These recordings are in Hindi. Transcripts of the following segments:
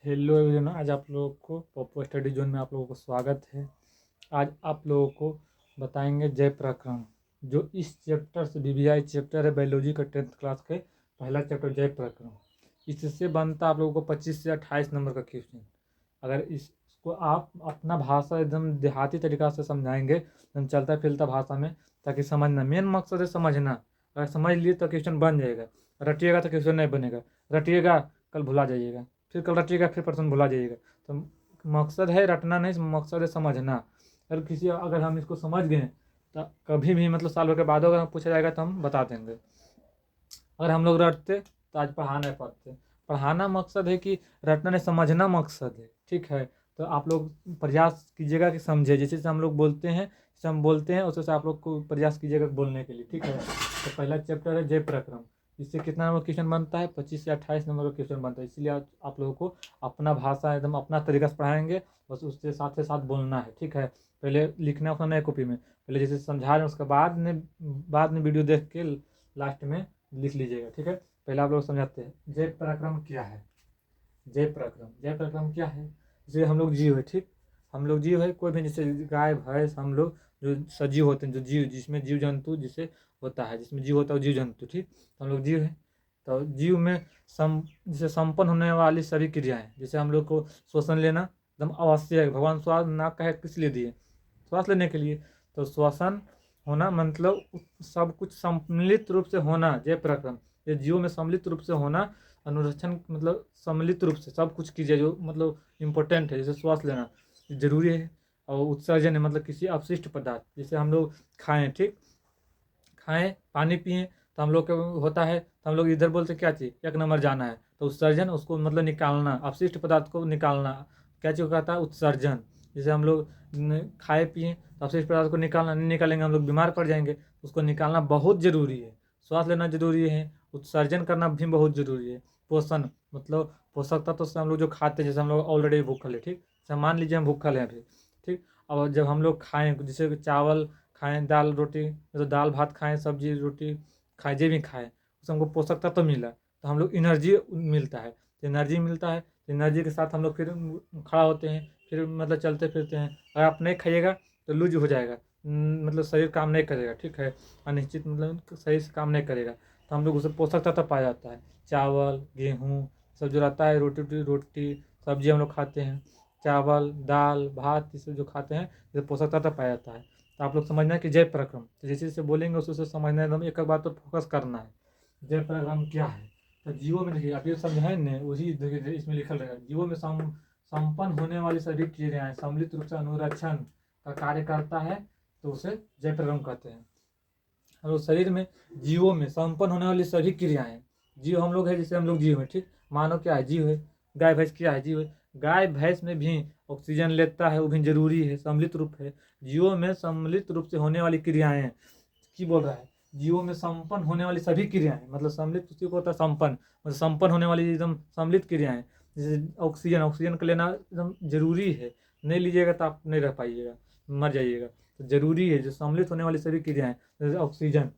हेलो एवरीवन, आज आप लोगों को पॉपो स्टडी जोन में आप लोगों को स्वागत है। आज आप लोगों को बताएंगे जय पराक्रम, जो इस चैप्टर से बीबीआई चैप्टर है बायोलॉजी का 10th क्लास के पहला चैप्टर जय पराक्रम। इससे बनता आप लोगों को 25 से 28 नंबर का क्वेश्चन। अगर इसको आप अपना भाषा एकदम देहाती तरीका से समझाएंगे, एकदम चलता फिरता भाषा में, ताकि समझना, मेन मकसद है समझना। अगर समझ लिए तो क्वेश्चन बन जाएगा, रटिएगा तो क्वेश्चन नहीं बनेगा। रटिएगा कल भुला जाइएगा, फिर कल रटिएगा फिर परसों भुला जाइएगा। तो मकसद है रटना नहीं, मकसद है समझना। अगर हम इसको समझ गए तो कभी भी मतलब साल भर के बाद अगर पूछा जाएगा तो हम बता देंगे। अगर हम लोग रटते तो आज पढ़ा नहीं पाते। पढ़ाना मकसद है कि रटना नहीं, समझना मकसद है। ठीक है, तो आप लोग प्रयास कीजिएगा कि समझे। जैसे हम लोग बोलते हैं, जैसे हम बोलते हैं उसे आप लोग को प्रयास कीजिएगा बोलने के लिए। ठीक है, तो पहला चैप्टर है जय पराक्रम। इससे कितना नंबर क्वेश्चन बनता है? 25 से 28 नंबर का क्वेश्चन बनता है। इसलिए आप लोगों को अपना भाषा एकदम अपना तरीका से पढ़ाएंगे, बस उसके साथ से साथ बोलना है। ठीक है, पहले लिखना उखना नहीं कॉपी में, पहले जैसे समझा रहे हैं उसके बाद में वीडियो देख के लास्ट में लिख लीजिएगा। ठीक है, पहले आप लोग समझाते हैं जय पराक्रम क्या है। जय पराक्रम क्या है? जैसे हम लोग जीव है, ठीक, हम लोग जीव है, कोई भी, जैसे गाय भैंस, हम लोग जो सजीव होते हैं, जो जीव, जिसमें जीव जंतु जिसे होता है, जिसमें जीव होता है वो जीव जंतु। ठीक, तो हम लोग जीव है। तो जीव में जैसे संपन्न होने वाली सभी क्रियाएं, जैसे हम लोग को श्वसन लेना एकदम आवश्यक है। भगवान श्वास ना कहे किस लिए दिए? श्वास लेने के लिए। तो श्वसन होना मतलब सब कुछ सम्मिलित रूप से होना, जय पराक्रम। ये जीवों में सम्मिलित रूप से होना, अनुरक्षण मतलब सम्मिलित रूप से सब कुछ कीजिए जो मतलब इम्पोर्टेंट है। जैसे श्वास लेना जरूरी है, और उत्सर्जन है मतलब किसी अपशिष्ट पदार्थ, जैसे हम लोग खाएं, ठीक, खाएं पानी पिए तो हम लोग को होता है, तो हम लोग इधर बोलते क्या चीज़, एक नंबर जाना है, तो उत्सर्जन उसको मतलब निकालना, अपशिष्ट पदार्थ को निकालना, क्या चीज़ कहता है? उत्सर्जन। जैसे हम लोग खाए पिए तो अपशिष्ट पदार्थ को निकालना, नहीं निकालेंगे हम लोग बीमार पड़ जाएंगे, उसको निकालना बहुत जरूरी है। श्वास लेना जरूरी है, उत्सर्जन करना भी बहुत जरूरी है। पोषण मतलब पोषक तत्व से हम लोग जो खाते हैं, जैसे हम लोग ऑलरेडी भूखल है, ठीक, जैसे मान लीजिए हम भूखल हैं अभी, ठीक, और जब हम लोग खाएं, जैसे चावल खाएं, दाल रोटी, तो दाल भात खाएं, सब्जी रोटी खाएं, जो भी खाएं, उससे हमको पोषक तत्व तो मिला, तो हम लोग एनर्जी मिलता है। तो एनर्जी मिलता है, तो एनर्जी के साथ हम लोग फिर खड़ा होते हैं, फिर मतलब चलते फिरते हैं। अगर आप नहीं खाइएगा तो लूज हो जाएगा, मतलब शरीर काम नहीं करेगा। ठीक है, अनिश्चित मतलब सही से काम नहीं करेगा, तो हम लोग उसे पोषक तत्व पाया जाता है। चावल गेहूँ सब जो रहता है, रोटी रोटी सब्जी हम लोग खाते हैं, चावल दाल भात ये सब जो खाते हैं, जैसे पोषक तत्व पाया जाता है। तो आप लोग समझना है कि जय पराक्रम, तो जैसे जैसे बोलेंगे उसे उसे समझना है, एकदम एक एक बात पर फोकस करना है। जय पराक्रम क्या है? तो जीवो में देखिए, आप ये समझाएं ना, वही देखिए इसमें लिखल रहेगा, जीवो में संपन्न होने वाली सभी क्रियाएं सम्मिलित रूप से अनुरक्षण का कार्य करता है, तो उसे जय पराक्रम कहते हैं। हम लोग शरीर में जीवों में संपन्न होने वाली सभी क्रियाएं, जीव हम लोग है, जैसे हम लोग जीव है, ठीक, मानो क्या है? जीव है। गाय भैंस क्या है? जीव है। गाय भैंस में भी ऑक्सीजन लेता है, वो भी जरूरी है, सम्मिलित रूप है। जीवों में सम्मिलित रूप से होने वाली क्रियाएं की बोल रहा है, जीवों में संपन्न होने वाली सभी क्रियाएं, मतलब सम्मिलित उसी को होता है संपन्न, मतलब संपन्न होने वाली एकदम सम्मिलित क्रियाएं। जैसे ऑक्सीजन, ऑक्सीजन का लेना एकदम जरूरी है, नहीं लीजिएगा तो आप नहीं रह पाइएगा, मर जाइएगा। तो जरूरी है जो सम्मिलित होने वाली सभी क्रियाएं, जैसे ऑक्सीजन,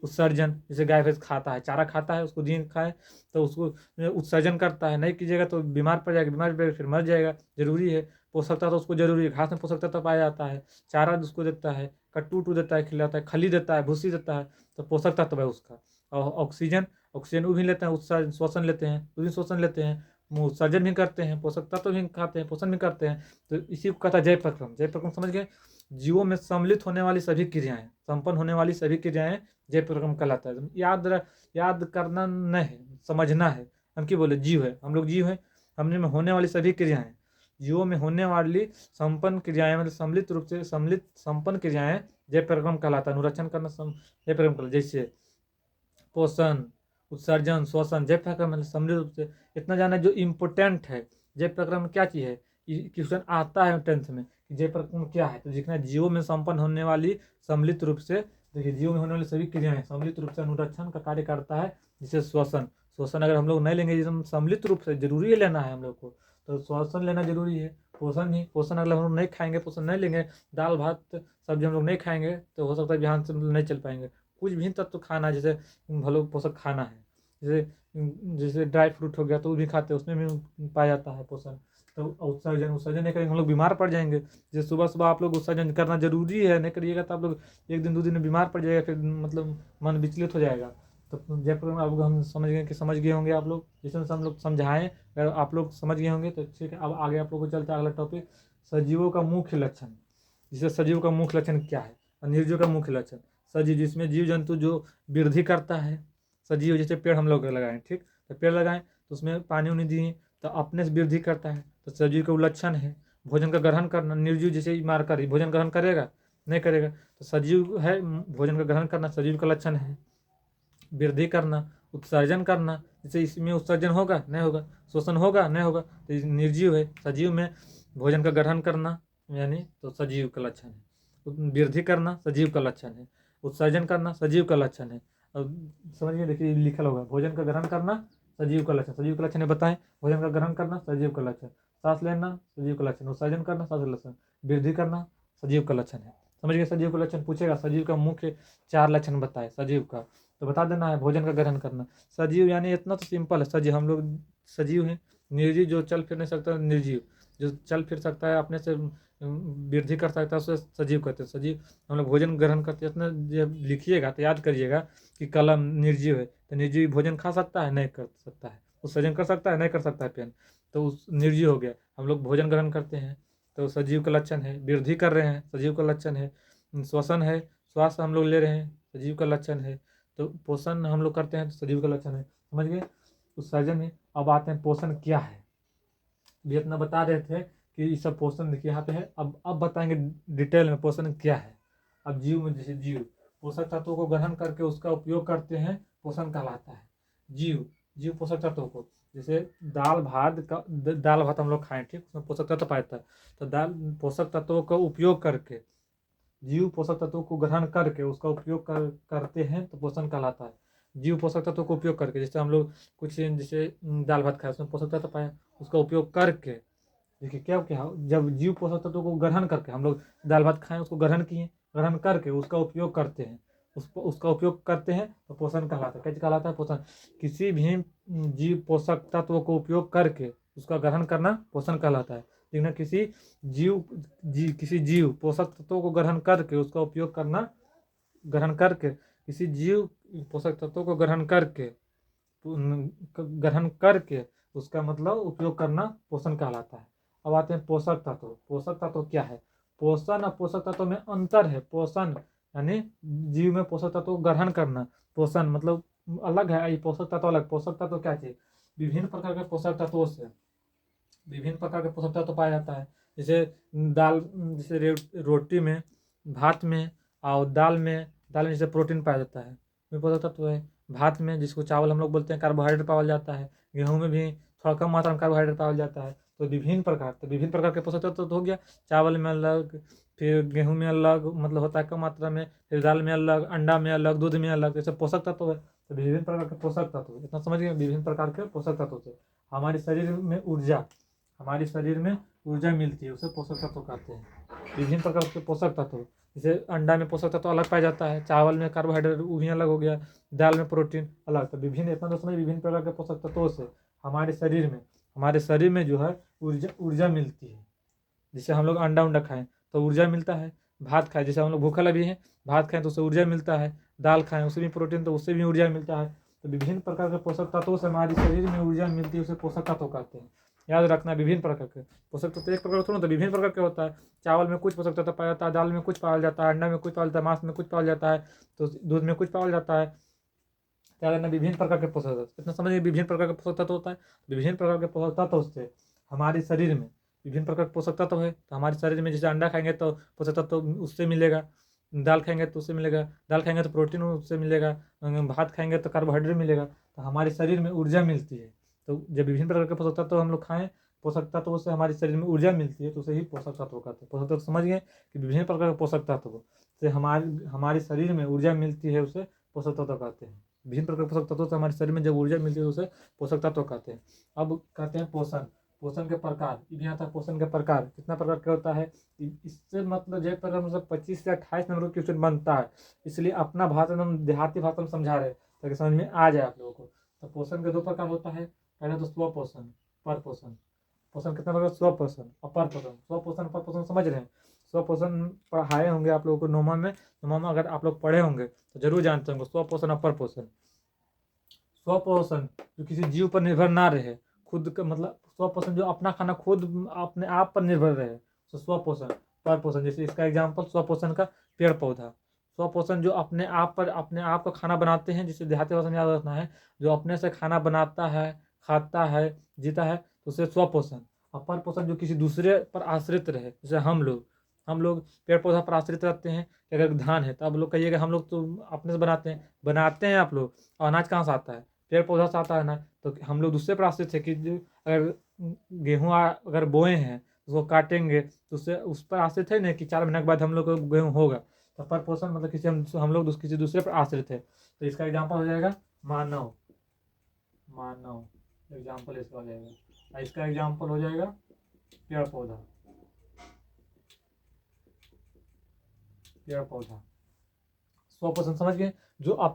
उत्सर्जन, जैसे गाय भैंस खाता है, चारा खाता है, उसको दिन खाए तो उसको उत्सर्जन करता है, नहीं कीजिएगा तो बीमार पड़ जाएगा, बीमार पड़ फिर मर जाएगा। जरूरी है। पोषक तत्व उसको जरूरी है, घास में पोषक तत्व पाया जाता है, चारा उसको देता है, कट्टू उट्टू देता है, खिलाता है, खली देता है, भूसी देता है, तो पोषक तत्व है उसका। और ऑक्सीजन, ऑक्सीजन वो भी लेते हैं, उत्सर्जन श्वसन लेते हैं, वो भी श्वसन लेते हैं, उत्सर्जन भी करते हैं, पोषक तत्व भी खाते हैं, पोषण भी करते हैं। तो इसी को कहता है जय प्रक्रम। जय प्रक्रम समझ गए? जीवों में सम्मिलित होने वाली सभी क्रियाएं, संपन्न होने वाली सभी क्रियाएं जय प्रक्रम कहलाता है। याद करना नहीं है, समझना है। हम क्यों बोले? जीव है, हम लोग जीव है, हमने में होने वाली सभी क्रियाएं, जीवों में होने वाली संपन्न क्रियाएं, मतलब सम्मिलित रूप से सम्मिलित संपन्न क्रियाएं जय प्रक्रम कहलाता है। अनुरक्षण करना जय प्रक्रम कहलाता है। जैसे पोषण, उत्सर्जन, श्वसन, जय प्रक्रम मतलब सम्मिलित रूप से। इतना जाना जो इम्पोर्टेंट है, जय प्रक्रम क्या चीज़ है, क्वेश्चन आता है 10th में कि जय प्रक्रम क्या है, तो जितना जीवों में संपन्न होने वाली सम्मिलित रूप से, देखिए जीवों में होने वाली सभी क्रियाएं सम्मिलित रूप से अनुरक्षण का कार्य करता है। जैसे श्वसन, श्वसन अगर हम लोग नहीं लेंगे, जिसमें सम्मिलित रूप से जरूरी है लेना है हम लोग को, तो श्वसन लेना जरूरी है। पोषण ही, पोषण अगर हम लोग नहीं खाएंगे, पोषण नहीं लेंगे, दाल भात सब्जी हम लोग नहीं खाएंगे, तो हो सकता है बिहान से नहीं चल पाएंगे। कुछ भी तत्व खाना है, जैसे भलो पोषक खाना है, जैसे जैसे ड्राई फ्रूट हो गया तो वो भी खाते हैं, उसमें भी पाया जाता है पोषण। तो उत्सर्जन उत्सर्जन नहीं करेंगे हम लोग बीमार पड़ जाएंगे। जैसे सुबह सुबह आप लोग उत्सर्जन करना जरूरी है, नहीं करिएगा तो आप लोग एक दिन 2 दिन में बीमार पड़ जाएगा, फिर मतलब मन विचलित हो जाएगा। तो जयपुर में अब हम समझ गए होंगे आप लोग, जैसे हम लोग समझाएं, अगर आप लोग समझ गए होंगे तो ठीक है। अब आगे आप लोग को चलता है अगला टॉपिक, सजीवों का मुख्य लक्षण। जैसे सजीव का मुख्य लक्षण क्या है और निर्जीव का मुख्य लक्षण। सजीव जिसमें जीव जंतु जो वृद्धि करता है, सजीव जैसे पेड़ हम लोग लगाएं, ठीक, तो पेड़ लगाएं तो उसमें पानी उनी दिए तो अपने से वृद्धि करता है, तो सजीव का लक्षण है। भोजन का ग्रहण करना, निर्जीव जैसे मारकर भोजन ग्रहण करेगा, नहीं करेगा, तो सजीव है भोजन का ग्रहण करना सजीव का लक्षण है। वृद्धि करना, उत्सर्जन करना, जैसे इसमें उत्सर्जन होगा नहीं होगा, शोषण होगा नहीं होगा, तो निर्जीव है। सजीव में भोजन का ग्रहण करना यानी तो सजीव का लक्षण है। वृद्धि करना सजीव का लक्षण है, उत्सर्जन करना सजीव का लक्षण है। अब समझिए, देखिए लिखा होगा, भोजन का ग्रहण करना सजीव का लक्षण। सजीव का लक्षण है बताएं, भोजन का ग्रहण करना सजीव का लक्षण, सांस लेना सजीव का लक्षण, उत्सर्जन करना सांस का लक्षण, वृद्धि करना सजीव का लक्षण है। समझ गए, सजीव का लक्षण पूछेगा, सजीव का मुख्य 4 लक्षण बताए सजीव का, तो बता देना है। भोजन का ग्रहण करना, सजीव यानी इतना तो सिंपल है, सजीव हम लोग सजीव हैं। निर्जीव जो चल फिर नहीं सकता, निर्जीव जो चल फिर सकता है अपने से वृद्धि कर सकता है उसे सजीव कहते हैं। सजीव हम लोग भोजन ग्रहण करते हैं, इतना जब लिखिएगा तो याद करिएगा कि कलम निर्जीव है, तो निर्जीव भोजन खा सकता है नहीं कर सकता है, उत्सर्जन कर सकता है नहीं कर सकता है पेन, तो उस निर्जीव हो गया। हम लोग भोजन ग्रहण करते हैं तो सजीव का लक्षण है, वृद्धि कर रहे हैं सजीव का लक्षण है, श्वसन है श्वास हम लोग ले रहे हैं सजीव का लक्षण है, तो पोषण हम लोग करते हैं तो सजीव का लक्षण है। समझ गए, उत्सर्जन है। अब आते हैं पोषण क्या है। भी इतना बता रहे थे कि ये सब पोषण देखिए यहाँ पे है, अब बताएंगे डिटेल में पोषण क्या है। अब जीव में, जैसे जीव पोषक तत्वों को ग्रहण करके उसका उपयोग करते हैं, पोषण कहलाता है। जीव जीव पोषक तत्वों को, जैसे दाल भात हम लोग खाएं, ठीक, उसमें पोषक तत्व पाया जाता है, तो दाल पोषक तत्वों का उपयोग करके, जीव पोषक तत्वों को ग्रहण करके उसका उपयोग करते हैं तो पोषण कहलाता है। जीव पोषक तत्वों को उपयोग करके, जैसे हम लोग कुछ जैसे दाल भात खाए उसमें पोषक तत्व पाया, उसका उपयोग करके, देखिए क्या क्या, जब जीव पोषक तत्वों को ग्रहण करके, हम लोग दाल भात खाएं उसको ग्रहण किए, ग्रहण करके उसका उपयोग करते हैं, उसका उपयोग करते हैं तो पोषण कहलाता है। कैसे कहलाता है पोषण, किसी भी जीव पोषक तत्व को उपयोग करके उसका ग्रहण करना पोषण कहलाता है। लेकिन किसी जीव पोषक तत्वों को ग्रहण करके उसका उपयोग करना, ग्रहण करके किसी जीव पोषक तत्वों को ग्रहण करके उसका मतलब उपयोग करना पोषण कहलाता है। अब आते हैं पोषक तत्व। पोषक तत्व क्या है, पोषण और पोषक तत्व में अंतर है। पोषण यानी जीव में पोषक तत्व को ग्रहण करना, पोषण मतलब अलग है, पोषक तत्व अलग। पोषक तत्व क्या चीज, विभिन्न प्रकार के पोषक तत्वों से विभिन्न प्रकार के पोषक तत्व पाया जाता है। जैसे जैसे रोटी में, भात में और दाल में जैसे प्रोटीन पाया जाता है, भी पोषक तत्व है। भात में, जिसको चावल हम लोग बोलते हैं, कार्बोहाइड्रेट पाया जाता है। गेहूं में भी थोड़ा कम मात्रा में कार्बोहाइड्रेट पाया जाता है। तो विभिन्न प्रकार के पोषक तत्व तो हो गया। चावल में अलग, फिर गेहूं में अलग मतलब होता है कम मात्रा में, फिर दाल में अलग, अंडा में अलग, दूध में अलग, जैसे पोषक तत्व है। तो विभिन्न प्रकार के पोषक तत्व, इतना समझ गए, विभिन्न प्रकार के पोषक तत्व से हमारे शरीर में ऊर्जा मिलती है, उसे पोषक तत्व कहते हैं। विभिन्न प्रकार के पोषक तत्व, जैसे अंडा में पोषक तत्व अलग पाया जाता है, चावल में कार्बोहाइड्रेट वो भी अलग हो गया, दाल में प्रोटीन अलग। तो इतना तो समझ, विभिन्न प्रकार के पोषक तत्वों से हमारे शरीर में जो है ऊर्जा मिलती है। जैसे हम लोग अंडा खाएं तो ऊर्जा मिलता है, भात खाएं, जैसे हम लोग भूखा लगे हैं, भात खाएं तो उससे ऊर्जा मिलता है, दाल खाएं उससे भी प्रोटीन, तो उससे भी ऊर्जा मिलता है। तो विभिन्न प्रकार के पोषक तत्वों से हमारे शरीर में ऊर्जा मिलती है, उसे पोषक तत्व कहते हैं। याद रखना, विभिन्न प्रकार के पोषक तत्व एक प्रकार थोड़ा, तो विभिन्न प्रकार के होता है। चावल में कुछ पोषक तत्व पाया जाता है, दाल में कुछ पाया जाता है, अंडा में कुछ पाया जाता है, मांस में कुछ पाया जाता है, तो दूध में कुछ पाया जाता है। क्या करना, विभिन्न प्रकार के पोषक तत्व, इतना समझिए, विभिन्न प्रकार के पोषक तत्व होता है। विभिन्न प्रकार के पोषक तत्व से हमारे शरीर में विभिन्न प्रकार के पोषक तत्व है। तो हमारे शरीर में जैसे अंडा खाएंगे तो पोषक तत्व उससे मिलेगा, दाल खाएंगे तो उससे मिलेगा, दाल खाएंगे तो प्रोटीन उससे मिलेगा, भात खाएंगे तो कार्बोहाइड्रेट मिलेगा, तो हमारे शरीर में ऊर्जा मिलती है। तो जब विभिन्न प्रकार के पोषक तत्व हम लोग खाएं, पोषक तत्वों से हमारे शरीर में ऊर्जा मिलती है, तो उसे ही पोषक तत्व कहते हैं। पोषक तत्व समझ गए कि विभिन्न प्रकार के पोषक तत्व से हमारे शरीर में ऊर्जा मिलती है, उसे पोषक तत्व कहते हैं। विभिन्न प्रकार के पोषक तत्वों से हमारे शरीर में जब ऊर्जा मिलती है तो उसे पोषक तत्व कहते हैं। अब कहते हैं पोषण। पोषण के प्रकार, ये भी आता है पोषण के प्रकार कितना प्रकार का होता है। इससे मतलब जो प्रकार मतलब 25 से 28 नंबर का क्वेश्चन बनता है, इसलिए अपना भाषा हम देहाती भाषा में समझा रहे हैं ताकि समझ में आ जाए आप लोगों को। तो पोषण के दो प्रकार होता है। पहला तो स्व पोषण, पर पोषण। पोषण कितना प्रकार? स्व पोषण और पर पोषण। स्व पोषण पर पोषण समझ रहे हैं? स्व पोषण पढ़ाए होंगे आप लोगों को नोमा में। नोमा में अगर आप लोग पढ़े होंगे तो जरूर जानते होंगे स्व पोषण और पर पोषण। स्व पोषण जो किसी जीव पर निर्भर ना रहे, खुद का मतलब स्व पोषण जो अपना खाना खुद अपने आप पर निर्भर रहे, तो स्व पोषण। पर पोषण जैसे इसका एग्जाम्पल स्व पोषण का पेड़ पौधा। स्व पोषण जो अपने आप पर अपने आप का खाना बनाते हैं, जिसे देहाती भाषा में याद रखना है, जो अपने से खाना बनाता है, खाता है, जीता है, तो उसे स्व पोषण। और पर पोषण जो किसी दूसरे पर आश्रित रहे, जैसे हम लोग पेड़ पौधा पर आश्रित रहते हैं। अगर धान है तो आप लोग कहिएगा हम लोग तो अपने से बनाते हैं आप लोग। और अनाज कहाँ से आता है? पेड़ पौधा से आता है ना। तो हम लोग दूसरे पर आश्रित है कि अगर गेहूँ अगर बोए हैं उसको काटेंगे तो उससे उस पर आश्रित है ना कि 4 महीने के बाद हम लोग को गेहूँ होगा। तो पर पोषण मतलब किसी हम लोग किसी दूसरे पर आश्रित है। तो इसका एग्जाम्पल हो जाएगा मानव। एग्जाम्पल इसका हो जाएगा। इसका एग्जाम्पल हो जाएगा पेड़ पौधा। स्व पोषण समझ गए? जो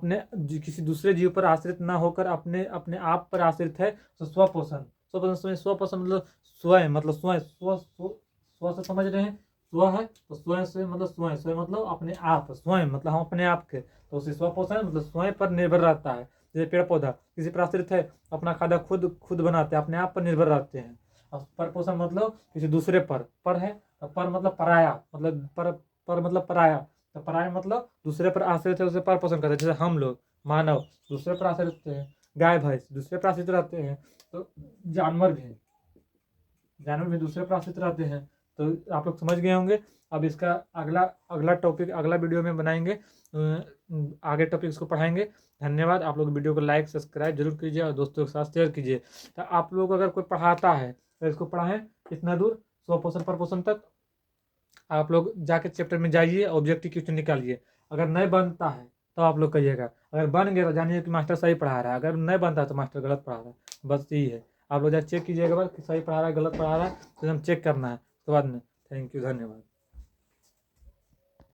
किसी दूसरे जीव पर आश्रित ना होकर अपने अपने आप पर आश्रित है, तो स्व पोषण। स्व पोषण स्व पोषण मतलब स्वयं, मतलब स्वयं स्व से समझ रहे हैं? स्व है तो स्वयं से मतलब स्वयं मतलब अपने आप, स्वयं मतलब हम अपने आप के, तो उसे स्व पोषण मतलब स्वयं पर निर्भर रहता है। जैसे पेड़ पौधा किसी पर आश्रित है, अपना खाना खुद बनाते हैं, अपने आप पर निर्भर रहते हैं। और पर पोषण मतलब किसी दूसरे पर है, पर मतलब पराया, मतलब पर मतलब पराया। तो पराया मतलब दूसरे पर आश्रित है, उसे पर पोषण करते हैं। जैसे हम लोग मानव दूसरे पर आश्रित रहते हैं, गाय भैंस दूसरे पर आश्रित रहते हैं, तो जानवर भी दूसरे पर आश्रित रहते हैं। तो आप लोग समझ गए होंगे। अब इसका अगला टॉपिक अगला वीडियो में बनाएंगे, आगे टॉपिक इसको पढ़ाएंगे। धन्यवाद। आप लोग वीडियो को लाइक सब्सक्राइब जरूर कीजिए और दोस्तों के साथ शेयर कीजिए। तो आप लोग अगर कोई पढ़ाता है तो इसको पढ़ाएं इतना दूर, स्व पोषण पर पोषण तक। आप लोग जाके चैप्टर में जाइए, ऑब्जेक्टिव क्वेश्चन निकालिए। अगर नहीं बनता है तो आप लोग कहिएगा, अगर बन गया तो जानिए कि मास्टर सही पढ़ा रहा है, अगर नहीं बनता है तो मास्टर गलत पढ़ा रहा है। बस यही है। आप लोग जाके चेक कीजिएगा कि सही पढ़ा रहा है गलत पढ़ा रहा है, तो हम चेक करना है उसके बाद में। थैंक यू, धन्यवाद।